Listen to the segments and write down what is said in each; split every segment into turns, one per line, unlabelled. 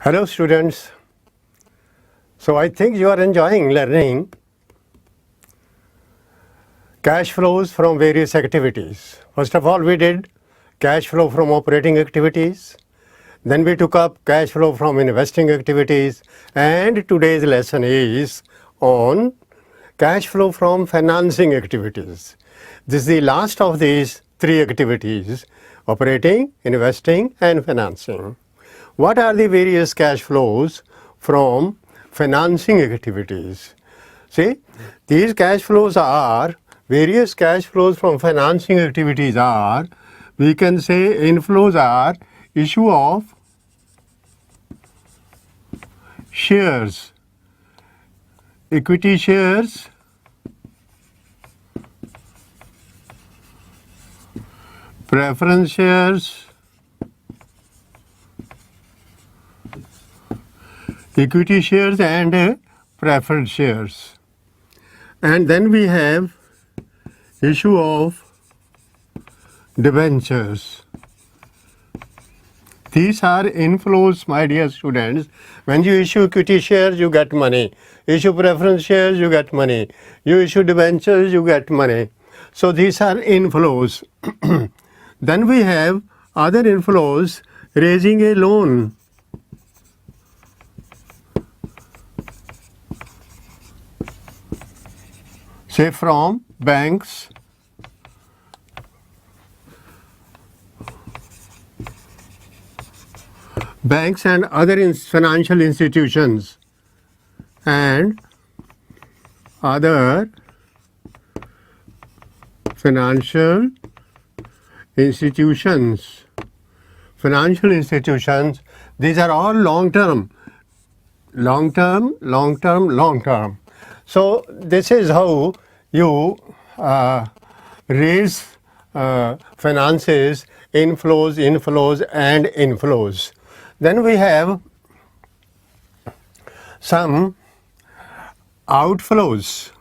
Hello students. So I think you are enjoying learning cash flows from various activities. First of all, we did cash flow from operating activities. Then we took up cash flow from investing activities, and today's lesson is on cash flow from financing activities. This is the last of these three activities: operating, investing and financing. What are the various cash flows from financing activities? See, these cash flows are, various cash flows from financing activities are, we can say inflows are issue of shares, equity shares, preference shares, equity shares and preferred shares. And then we have issue of debentures. These are inflows, my dear students. When you issue equity shares, you get money. Issue preference shares, you get money. You issue debentures, you get money. So these are inflows. Then we have other inflows: raising a loan, say from banks, and other financial institutions, and other financial institutions. Financial institutions, these are all long term. So this is how you raise finances: inflows and inflows. Then we have some outflows.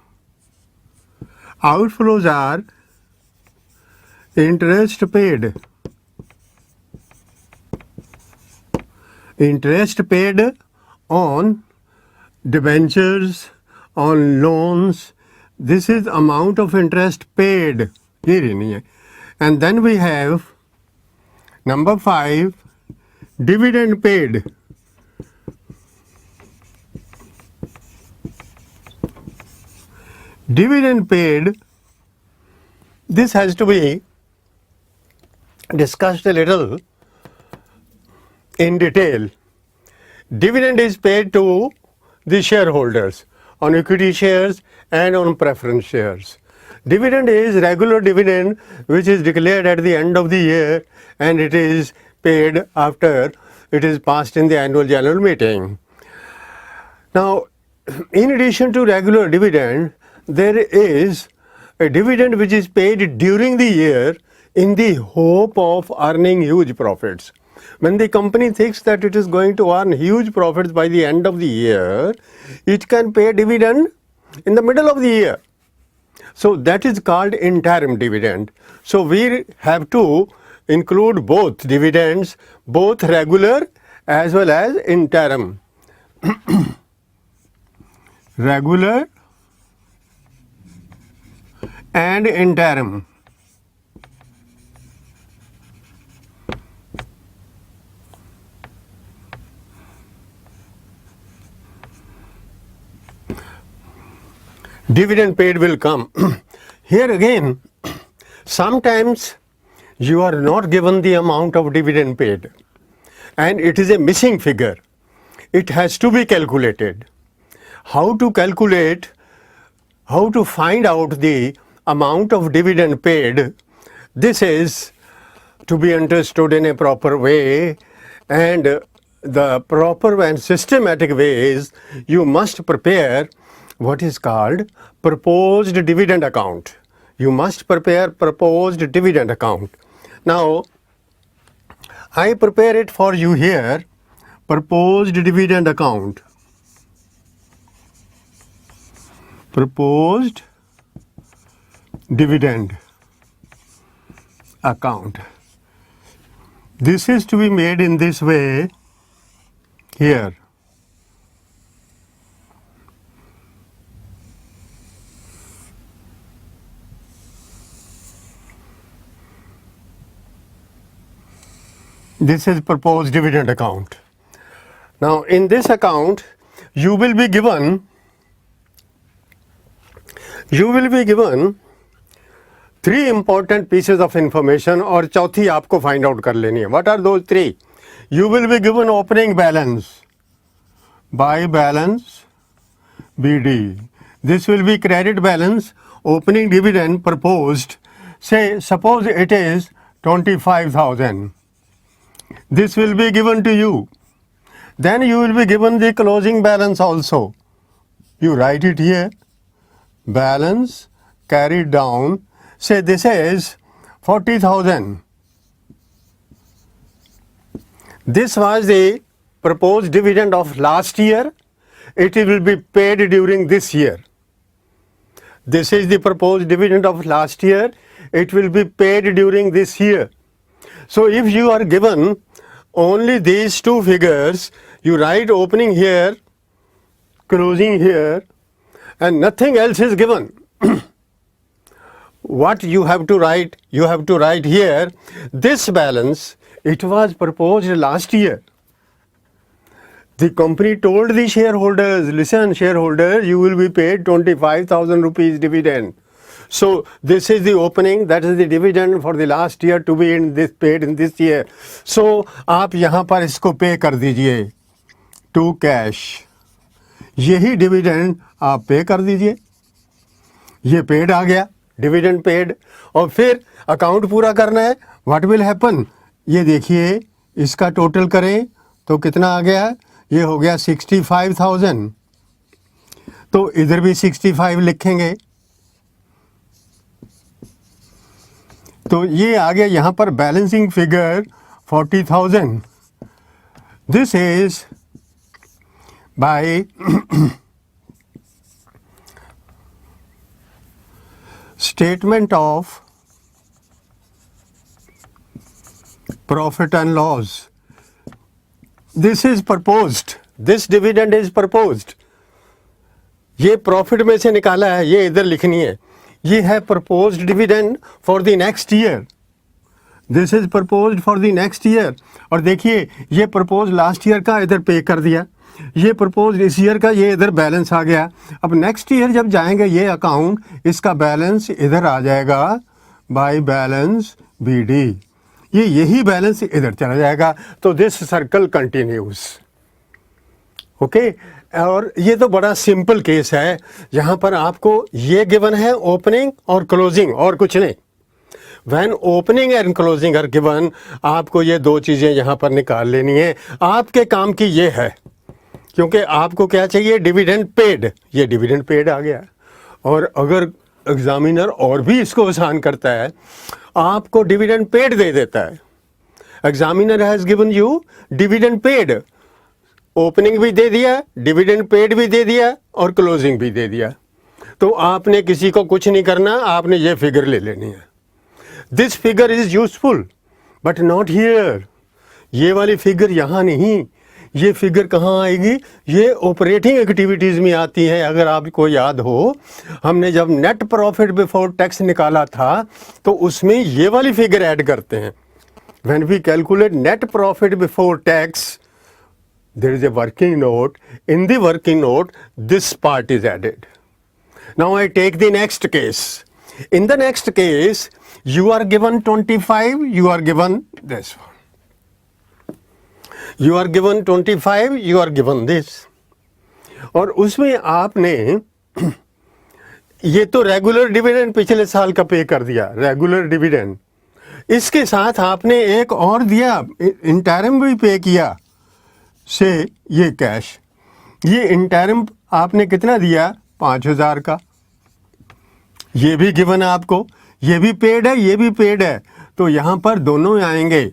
Outflows are interest paid on debentures, on loans. This is amount of interest paid. And then we have number 5, dividend paid. Dividend paid, this has to be discussed a little in detail. Dividend is paid to the shareholders on equity shares and on preference shares. Dividend is regular dividend which is declared at the end of the year, and it is paid after it is passed in the annual general meeting. Now, in addition to regular dividend, there is a dividend which is paid during the year in the hope of earning huge profits. When the company thinks that it is going to earn huge profits by the end of the year, it can pay dividend in the middle of the year. So that is called interim dividend. So we have to include both dividends, both regular as well as interim. Regular and interim. Dividend paid will come. Here again, sometimes you are not given the amount of dividend paid and it is a missing figure. It has to be calculated. How to calculate, how to find out the amount of dividend paid, this is to be understood in a proper way, and the proper and systematic way is you must prepare what is called proposed dividend account. You must prepare proposed dividend account. Now, I prepare it for you here, proposed dividend account. Proposed dividend account. This is to be made in this way. here. This is proposed dividend account. Now in this account you will be given three important pieces of information और चौथी आपको find out कर लेनी है. What are those three? You will be given opening balance by balance BD. This will be credit balance, opening dividend proposed. Say suppose it is 25,000. This will be given to you. Then you will be given the closing balance also. You write it here. Balance carried down. Say this is 40,000. This was the proposed dividend of last year. It will be paid during this year. This is the proposed dividend of last year. It will be paid during this year. So if you are given only these two figures, you write opening here, closing here, and nothing else is given. What you have to write? You have to write here, this balance, it was proposed last year. The company told the shareholders, listen shareholders, you will be paid 25,000 rupees dividend. So this is the opening, that is the dividend for the last year to be in this paid in this year. So आप यहाँ पर इसको पे कर दीजिए to cash. यही dividend आप पे कर दीजिए. ये पेड आ गया, डिविडेंड पेड. और फिर अकाउंट पूरा करना है. What will happen? ये देखिए, इसका टोटल करें तो कितना आ गया? ये हो गया 65,000. तो इधर भी 65 लिखेंगे. तो ये आ गया यहाँ पर balancing figure 40,000. This is by statement of profit and loss. This is proposed. This dividend is proposed. ये प्रॉफिट में से निकाला है, ये इधर लिखनी है. ये है proposed dividend for the next year. This is proposed for the next year. और देखिए, ये proposed last year का इधर पे कर दिया. ये प्रपोज इस ईयर का, ये इधर बैलेंस आ गया. अब नेक्स्ट ईयर जब जाएंगे ये अकाउंट, इसका बैलेंस इधर आ जाएगा बाय बैलेंस बीडी. ये यही बैलेंस इधर चला जाएगा. तो दिस सर्कल कंटिन्यूज. ओके. और ये तो बड़ा सिंपल केस है. यहाँ पर आपको ये गिवन है ओपनिंग और क्लोजिंग, और कुछ नहीं. When opening and closing are given, आपको ये दो चीज़ें यहाँ पर निकाल लेनी है. आपके काम की ये है, क्योंकि आपको क्या चाहिए? Dividend paid. ये डिविडेंड पेड आ गया. और अगर एग्जामिनर और भी इसको आसान करता है, आपको डिविडेंड पेड दे देता है. Examiner has given you dividend paid. Opening भी दे दिया, डिविडेंड पेड भी दे दिया, और क्लोजिंग भी दे दिया. तो आपने किसी को कुछ नहीं करना, आपने ये फिगर ले लेनी है. This figure is useful but not here. ये वाली फिगर यहाँ नहीं. ये फिगर कहाँ आएगी? ये ऑपरेटिंग एक्टिविटीज़ में आती है. अगर आपको याद हो, हमने जब नेट प्रॉफिट बिफोर टैक्स निकाला था तो उसमें ये वाली फिगर ऐड करते हैं. When we calculate net profit before tax, there is a working note. In the working note this part is added. Now I take the next case. In the next case, you are given 25, you are given this one. You are given 25, you are given this. और उसमें आपने ये तो regular dividend पिछले साल का पे कर दिया, रेगुलर डिविडेंड. इसके साथ आपने एक और दिया, इंटरिम भी पे किया. से ये कैश, ये इंटरिम आपने कितना दिया? 5,000 का. ये भी गिवन है आपको, ये भी पेड है, ये भी पेड है. तो यहाँ पर दोनों आएंगे.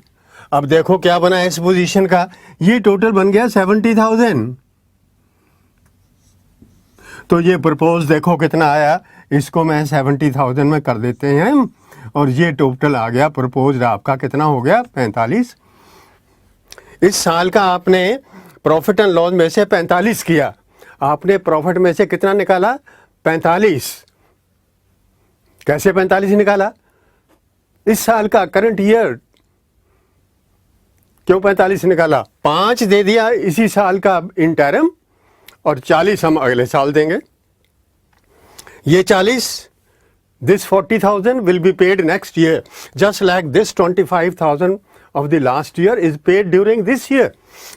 अब देखो क्या बना है इस पोजीशन का. ये टोटल बन गया 70,000. तो ये प्रपोज देखो कितना आया. इसको मैं 70,000 में कर देते हैं. और ये टोटल आ गया प्रपोज आपका कितना हो गया? 45. इस साल का आपने प्रॉफिट एंड लॉस में से 45 किया, आपने प्रॉफिट में से कितना निकाला? 45। कैसे 45 निकाला? इस साल का करंट ईयर। क्यों 45 निकाला? 5 दे दिया इसी साल का इंटरम और 40 हम अगले साल देंगे। ये 40, this 40,000 will be paid next year, just like this 25,000 of the last year is paid during this year.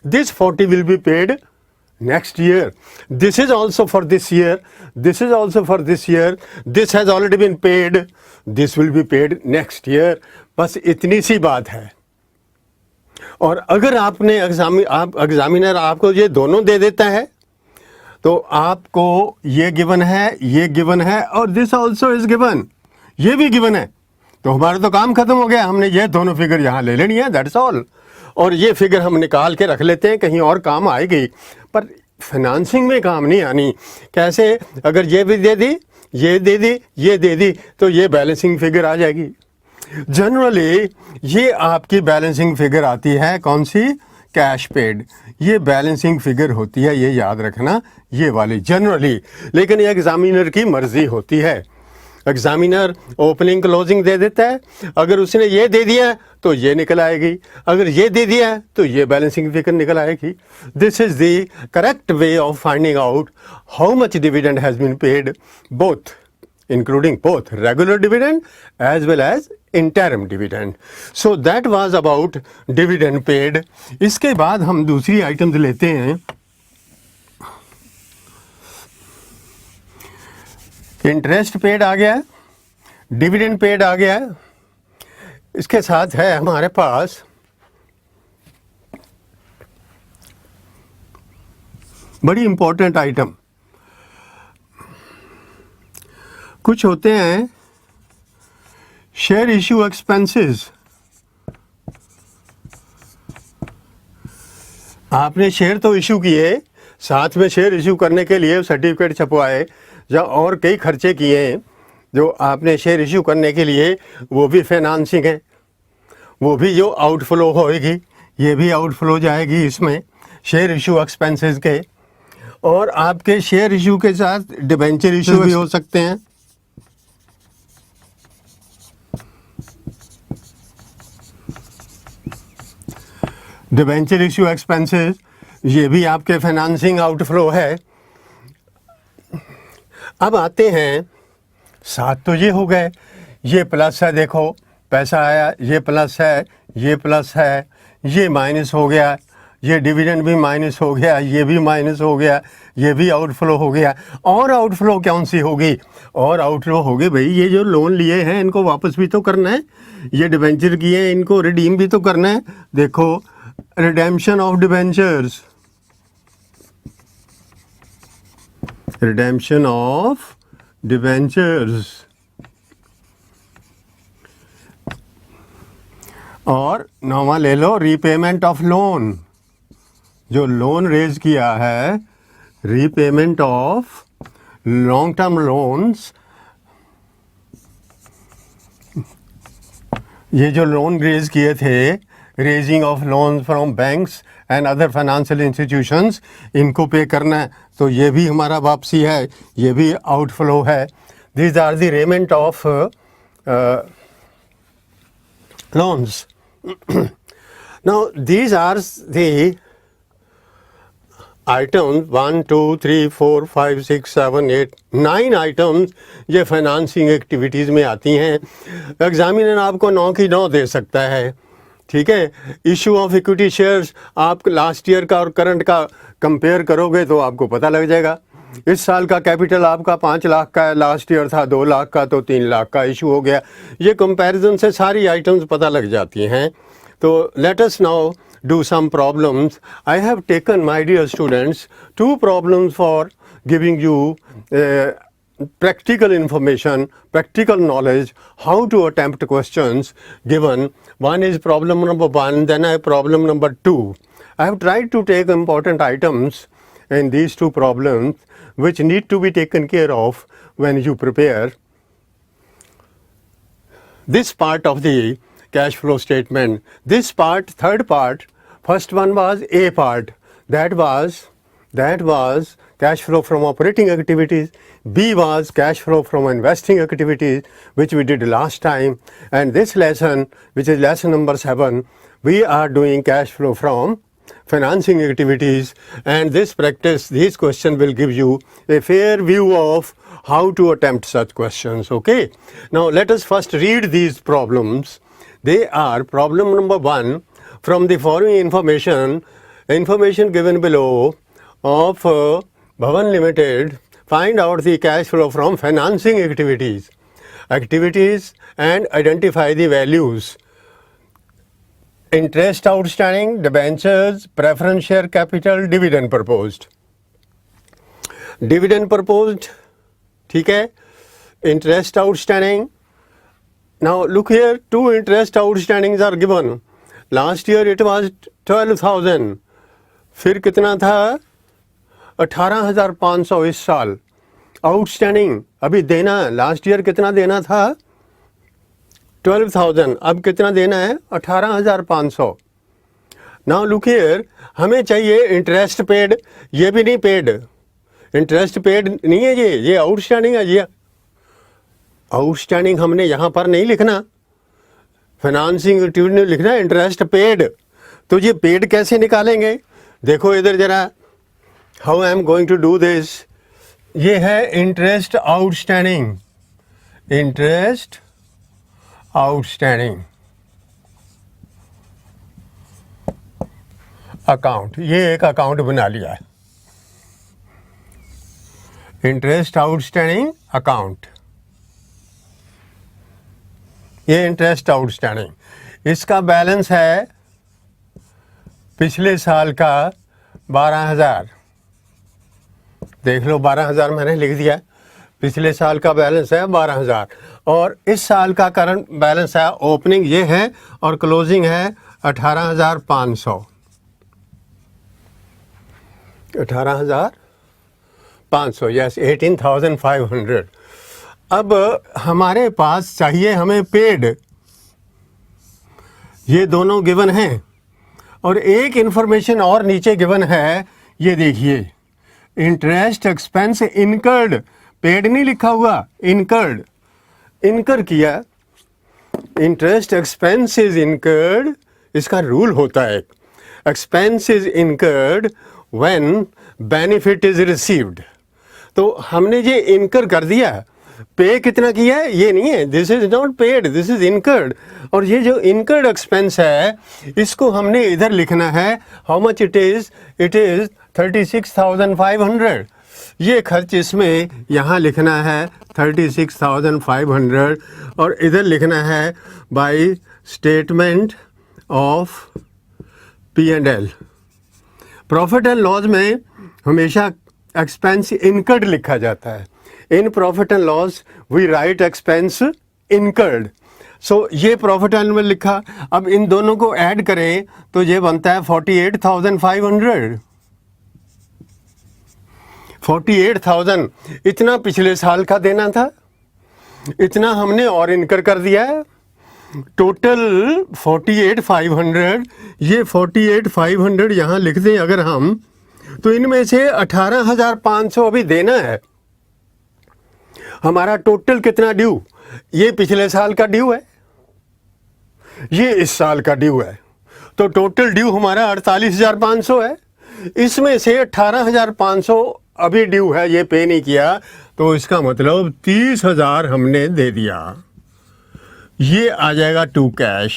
This 40 will be paid next year. This is also for this year. This is also for this year. This has already been paid. This will be paid next year. बस इतनी सी बात है। और अगर आपने examiner आपको ये दोनों दे देता है तो आपको ये गिवन है, ये गिवन है और दिस ऑल्सो इज गिवन, ये भी गिवन है, तो हमारा तो काम खत्म हो गया। हमने ये दोनों फिगर यहाँ ले लेनी है, दैट्स ऑल। और ये फिगर हम निकाल के रख लेते हैं, कहीं और काम आएगी, पर फाइनेंसिंग में काम नहीं आनी। कैसे? अगर ये भी दे दी, ये दे दी, ये दे दी, तो ये बैलेंसिंग फिगर आ जाएगी। जनरली ये आपकी बैलेंसिंग फिगर आती है कौन सी? Cash paid. ये बैलेंसिंग फिगर होती है, ये याद रखना, ये वाली जनरली। लेकिन ये एग्जामिनर की मर्जी होती है। एग्जामिनर ओपनिंग क्लोजिंग दे देता है, अगर उसने ये दे दिया तो ये निकल आएगी, अगर ये दे दिया तो ये बैलेंसिंग फिगर निकल आएगी। This is the correct way of finding out how much dividend has been paid, both including both regular dividend as well as interim dividend. So that was about dividend paid. इसके बाद हम दूसरी items लेते हैं। Interest paid आ गया, dividend paid आ गया, इसके साथ है हमारे पास बड़ी इंपॉर्टेंट आइटम कुछ होते हैं, शेयर इश्यू एक्सपेंसेस। आपने शेयर तो इशू किए, साथ में शेयर इशू करने के लिए सर्टिफिकेट छपवाए या और कई खर्चे किए जो आपने शेयर इशू करने के लिए, वो भी फाइनेंसिंग है, वो भी जो आउटफ्लो होएगी, ये भी आउटफ्लो जाएगी इसमें शेयर इशू एक्सपेंसेस के। और आपके शेयर इशू के साथ डिबेंचर इशू भी हो सकते हैं। डिबेंचर इशू एक्सपेंसेस ये भी आपके फाइनेंसिंग आउटफ्लो है। अब आते हैं, सात तो ये हो गए, ये प्लस है, देखो पैसा आया, ये प्लस है, ये प्लस है, ये माइनस हो गया, ये डिविडेंड भी माइनस हो गया, ये भी माइनस हो गया, ये भी आउटफ्लो हो गया। और आउटफ्लो कौन सी होगी? और आउटफ्लो होगी भाई ये जो लोन लिए हैं इनको वापस भी तो करना है, ये डिबेंचर किए हैं इनको रिडीम भी तो करना है। देखो redemption of debentures, redemption of debentures, और नौवां ले लो रीपेमेंट ऑफ लोन, जो लोन रेज किया है, repayment of long term loans. ये जो लोन रेज किए थे, raising of loans from banks and other financial institutions, इनको पे करना है, तो ये भी हमारा वापसी है, ये भी आउटफ्लो है। These are the repayment of loans. Now these are the items 1 2 3 4 5 6 7 8 9 items ये फाइनेंसिंग एक्टिविटीज़ में आती हैं। एग्जामिनर आपको 9 की 9 दे सकता है, ठीक है। इशू ऑफ इक्विटी शेयर्स आप लास्ट ईयर का और करंट का कंपेयर करोगे तो आपको पता लग जाएगा। इस साल का कैपिटल आपका 5 लाख का है, लास्ट ईयर था 2 लाख का, तो 3 लाख का इशू हो गया। ये कंपैरिजन से सारी आइटम्स पता लग जाती हैं। तो let us now do some problems. I have taken, my dear students, 2 problems for giving you practical information, practical knowledge, how to attempt questions given. One is problem number 1, then I have problem number 2. I have tried to take important items in these 2 problems which need to be taken care of when you prepare this part of the cash flow statement. This part, third part, first one was A part, that was cash flow from operating activities. B was cash flow from investing activities, which we did last time. And this lesson, which is lesson number 7, we are doing cash flow from financing activities. And this question will give you a fair view of how to attempt such questions. Okay. Now let us first read these problems. They are problem number 1. From the following information given below of Bhavan Limited, find out the cash flow from financing activities and identify the values. Interest outstanding, debentures, preference share capital, dividend proposed. Dividend proposed, ठीक है. Interest outstanding. Now look here, 2 interest outstandings are given. Last year it was 12,000. फिर कितना था? 18,500 इस साल. Outstanding अभी देना, last year कितना देना था? 12,000. अब कितना देना है? 18,500. नाउ लुक हियर, हमें चाहिए इंटरेस्ट पेड. ये भी नहीं पेड, इंटरेस्ट पेड नहीं है, ये आउटस्टैंडिंग है. ये आउटस्टैंडिंग हमने यहाँ पर नहीं लिखना, फाइनेंसिंग एक्टिविटी में लिखना है इंटरेस्ट पेड. तो ये पेड कैसे निकालेंगे? देखो इधर जरा, how I am going to do this. ये है interest outstanding, interest outstanding account. ये एक अकाउंट बना लिया है, इंटरेस्ट आउटस्टैंडिंग अकाउंट. ये इंटरेस्ट आउटस्टैंडिंग, इसका बैलेंस है पिछले साल का 12,000. देख लो 12,000 मैंने लिख दिया. पिछले साल का बैलेंस है 12,000 और इस साल का करंट बैलेंस है. ओपनिंग ये है और क्लोजिंग है 18,500. 18,500, यस 18,500. अब हमारे पास चाहिए हमें पेड. ये दोनों गिवन हैं और एक इंफॉर्मेशन और नीचे गिवन है. ये देखिए, इंटरेस्ट एक्सपेंस इनकर्ड. पेड नहीं लिखा हुआ, इनकर्ड, इनकर किया. इंटरेस्ट एक्सपेंस इज इनकर्ड, इसका रूल होता है, expense is incurred when benefit is received. तो हमने ये इनकर कर दिया. पे कितना किया है ये नहीं है, this is not paid, this is incurred. और ये जो इनकर्ड एक्सपेंस है इसको हमने इधर लिखना है. How much it is 36,500. ये खर्च इसमें यहाँ लिखना है 36,500 और इधर लिखना है by statement of P&L. Profit and loss में हमेशा एक्सपेंस इनकर्ड लिखा जाता है. In profit and loss we write expense incurred. So ये प्रॉफिट एंड में लिखा. अब इन दोनों को ऐड करें तो ये बनता है 48,500. 48,000 इतना पिछले साल का देना था, इतना हमने और इनकर कर दिया है. टोटल 48,500. ये 48,500 यहाँ लिख दें अगर हम, तो इनमें से 18,500 अभी देना है. हमारा टोटल कितना ड्यू? ये पिछले साल का ड्यू है, ये इस साल का ड्यू है. तो टोटल ड्यू हमारा 48,500 है. इसमें से 18,500 अभी ड्यू है, ये पे नहीं किया, तो इसका मतलब 30,000 हमने दे दिया. ये आ जाएगा टू कैश.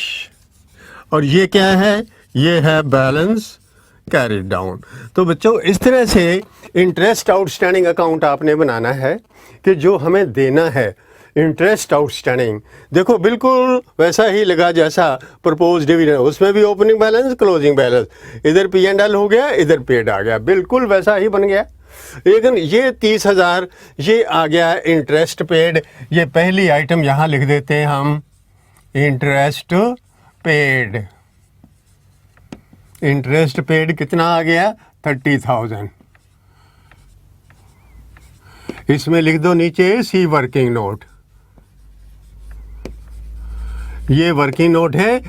और ये क्या है? ये है बैलेंस कैरिड डाउन. तो बच्चों इस तरह से इंटरेस्ट आउटस्टैंडिंग अकाउंट आपने बनाना है कि जो हमें देना है इंटरेस्ट आउटस्टैंडिंग. देखो बिल्कुल वैसा ही लगा जैसा प्रपोज डिविडेंड, उसमें भी ओपनिंग बैलेंस क्लोजिंग बैलेंस, इधर P&L हो गया, इधर पेड आ गया, बिल्कुल वैसा ही बन गया. लेकिन ये 30,000 ये आ गया इंटरेस्ट पेड. ये पहली आइटम यहाँ लिख देते हैं हम, इंटरेस्ट पेड. इंटरेस्ट पेड कितना आ गया? 30,000. इसमें लिख दो नीचे सी वर्किंग नोट. ये वर्किंग नोट है